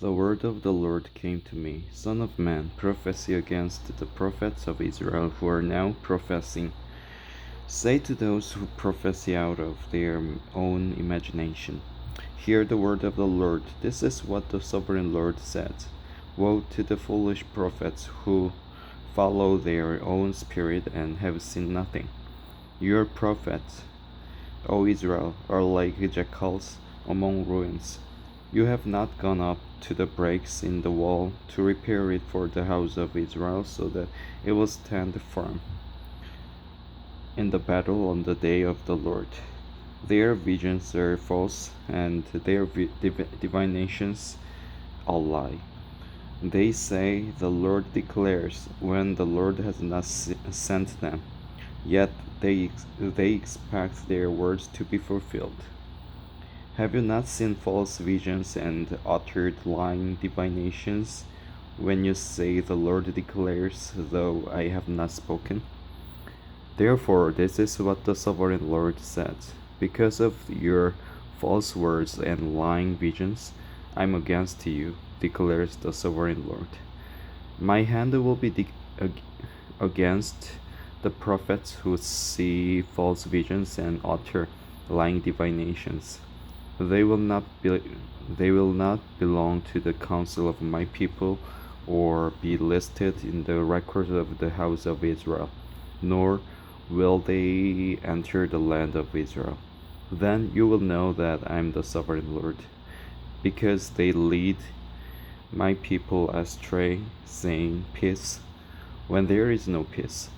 The word of the Lord came to me, Son of man, prophesy against the prophets of Israel who are now professing. Say to those who prophesy out of their own imagination, hear the word of the Lord. This is what the sovereign Lord says. Woe to the foolish prophets who follow their own spirit and have seen nothing. Your prophets, O Israel, are like jackals among ruins. You have not gone up to the breaks in the wall to repair it for the house of Israel so that it will stand firm in the battle on the day of the Lord. Their visions are false and their divinations a lie. They say, the Lord declares, when the Lord has not sent them. Yet they expect their words to be fulfilled. Have you not seen false visions and uttered lying divinations when you say, the Lord declares, though I have not spoken? Therefore, this is what the sovereign Lord says. Because of your false words and lying visions, I am against you, declares the sovereign Lord. My hand will be against the prophets who see false visions and utter lying divinations. They will not belong to the council of my people or be listed in the records of the house of Israel, nor will they enter the land of Israel. Then you will know that I am the sovereign Lord, because they lead my people astray, saying peace, when there is no peace,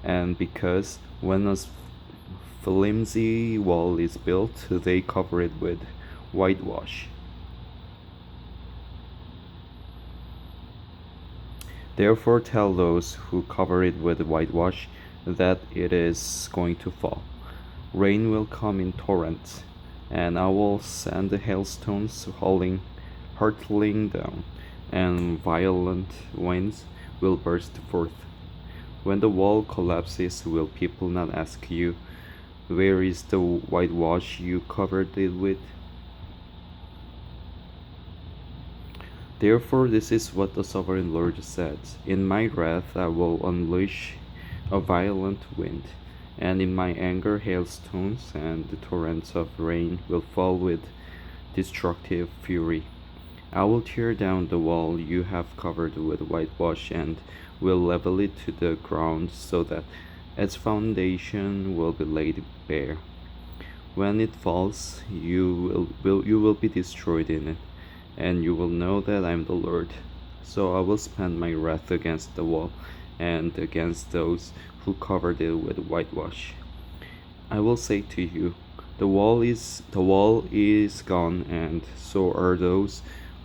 and because when a flimsy wall is built, they cover it with whitewash. Therefore tell those who cover it with whitewash that it is going to fall. Rain will come in torrents, and I will send hailstones hurtling down, and violent winds will burst forth. When the wall collapses, will people not ask you, where is the whitewash you covered it with? Therefore, this is what the sovereign Lord says. In my wrath I will unleash a violent wind, and in my anger hailstones and the torrents of rain will fall with destructive fury. I will tear down the wall you have covered with whitewash and will level it to the ground so that its foundation will be laid bare. When it falls, you will be destroyed in it, and you will know that I am the Lord. So I will spend my wrath against the wall and against those who covered it with whitewash. I will say to you, the wall is gone, and so are those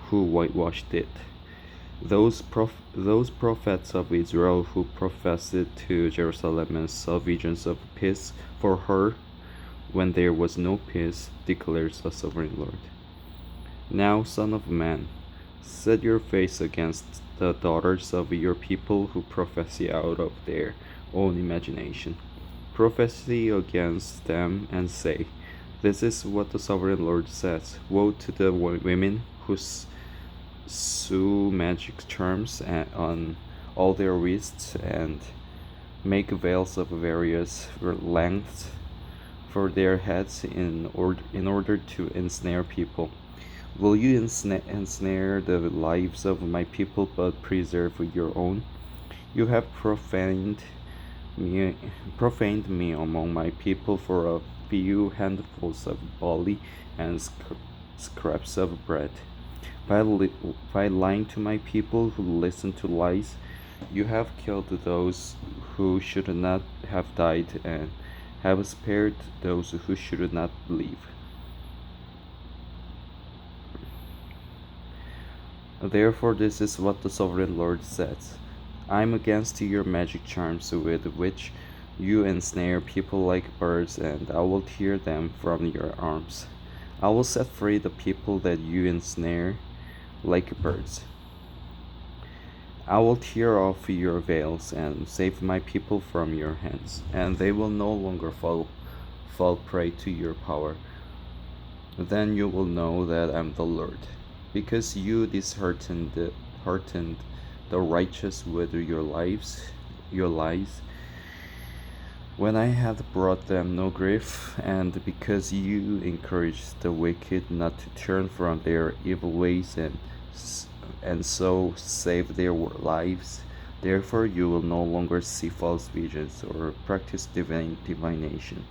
who whitewashed it. Those prophets of Israel who prophesied to Jerusalem and saw visions of peace for her when there was no peace, declares the sovereign Lord. Now, Son of man, set your face against the daughters of your people who prophesy out of their own imagination. Prophesy against them and say, this is what the sovereign Lord says. Woe to the women who sew magic charms on all their wrists and make veils of various lengths for their heads in order to ensnare people. Will you ensnare the lives of my people but preserve your own? You have profaned me among my people for a few handfuls of barley and scraps of bread. By lying to my people who listen to lies, you have killed those who should not have died and have spared those who should not believe. Therefore, this is what the sovereign Lord says. I am against your magic charms with which you ensnare people like birds, and I will tear them from your arms. I will set free the people that you ensnare like birds. I will tear off your veils and save my people from your hands, and they will no longer fall prey to your power. Then you will know that I am the Lord. because you heartened the righteous with your lies, when I had brought them no grief, and because you encouraged the wicked not to turn from their evil ways and so save their lives. Therefore, you will no longer see false visions or practice divination.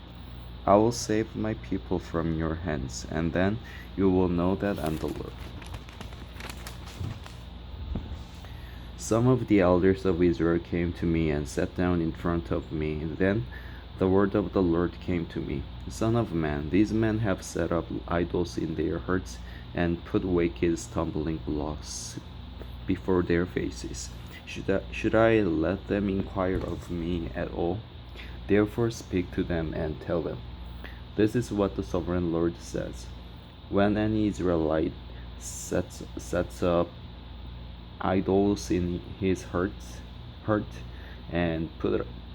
I will save my people from your hands, and then you will know that I'm the Lord. Some of the elders of Israel came to me and sat down in front of me. And then the word of the Lord came to me: Son of man, these men have set up idols in their hearts and put wicked stumbling blocks before their faces. Should I let them inquire of me at all? Therefore speak to them and tell them, this is what the sovereign Lord says. When any Israelite sets up idols in his heart and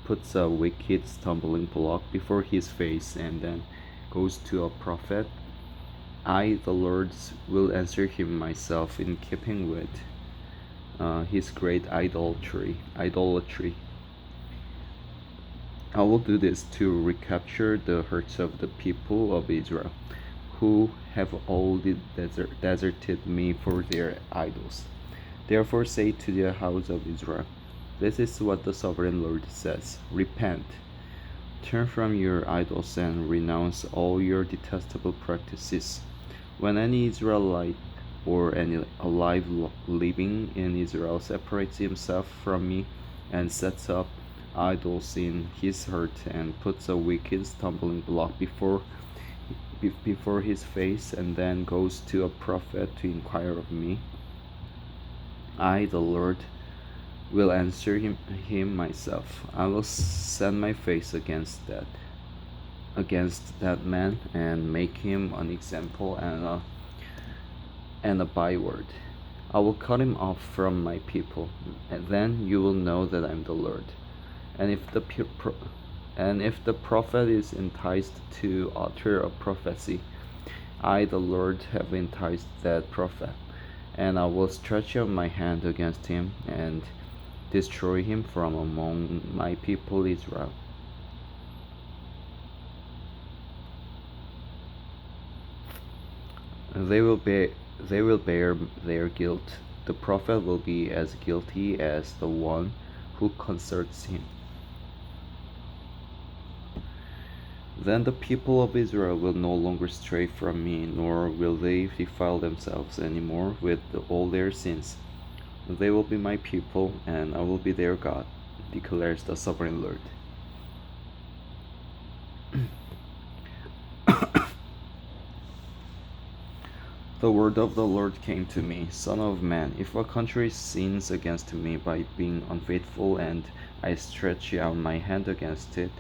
puts a wicked stumbling block before his face and then goes to a prophet, I, the Lord, will answer him myself in keeping with his great idolatry. I will do this to recapture the hearts of the people of Israel, who have all deserted me for their idols. Therefore say to the house of Israel, this is what the sovereign Lord says: Repent, turn from your idols, and renounce all your detestable practices. When any Israelite or any alive living in Israel separates himself from me and sets up idols in his heart and puts a wicked stumbling block before his face and then goes to a prophet to inquire of me, I, the Lord, will answer him myself. I will set my face against that man and make him an example and a byword. I will cut him off from my people, and then you will know that I am the Lord. And if the prophet is enticed to utter a prophecy, I, the Lord, have enticed that prophet, and I will stretch out my hand against him and destroy him from among my people Israel. They will bear their guilt. The prophet will be as guilty as the one who consults him. Then the people of Israel will no longer stray from me, nor will they defile themselves any more with all their sins. They will be my people, and I will be their God, declares the sovereign Lord. The word of the Lord came to me: Son of man, if a country sins against me by being unfaithful, and I stretch out my hand against it,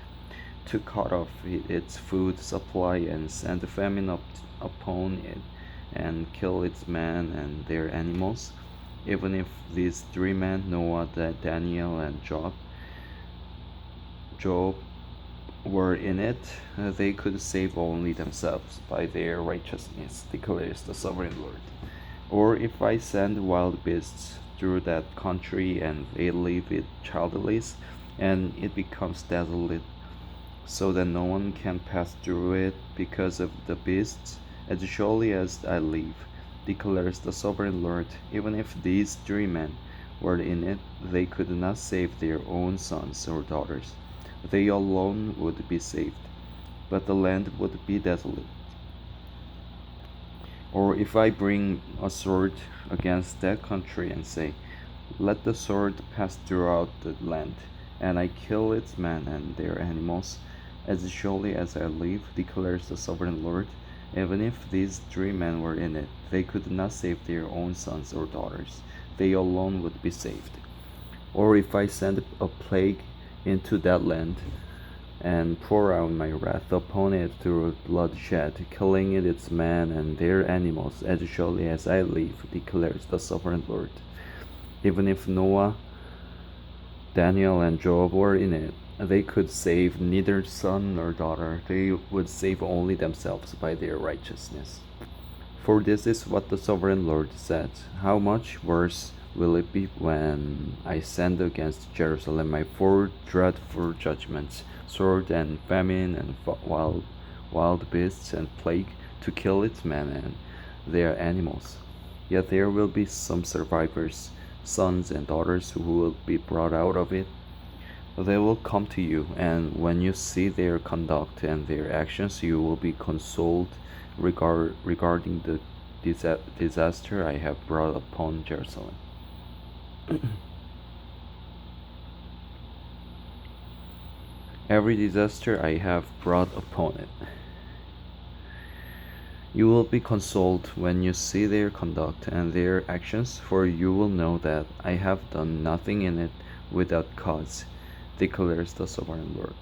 to cut off its food supply and send famine upon it and kill its men and their animals, even if these three men, Noah, Daniel, and Job were in it, they could save only themselves by their righteousness, declares the sovereign Lord. Or if I send wild beasts through that country and they leave it childless, and it becomes desolate, so that no one can pass through it because of the beasts, as surely as I live, declares the sovereign Lord, even if these three men were in it, they could not save their own sons or daughters. They alone would be saved, but the land would be desolate. Or if I bring a sword against that country and say, let the sword pass throughout the land, and I kill its men and their animals, as surely as I live, declares the sovereign Lord, even if these three men were in it, they could not save their own sons or daughters. They alone would be saved. Or if I send a plague into that land, and pour out my wrath upon it through bloodshed, killing its men and their animals, as surely as I live, declares the sovereign Lord. Even if Noah, Daniel, and Job were in it, they could save neither son nor daughter. They would save only themselves by their righteousness. For this is what the sovereign Lord says: How much worse will it be when I send against Jerusalem my four dreadful judgments, sword and famine and wild beasts and plague, to kill its men and their animals. Yet there will be some survivors, sons and daughters, who will be brought out of it. They will come to you, and when you see their conduct and their actions, you will be consoled regarding the disaster I have brought upon Jerusalem. Every disaster I have brought upon it. You will be consoled when you see their conduct and their actions, for you will know that I have done nothing in it without cause, declares the sovereign Lord.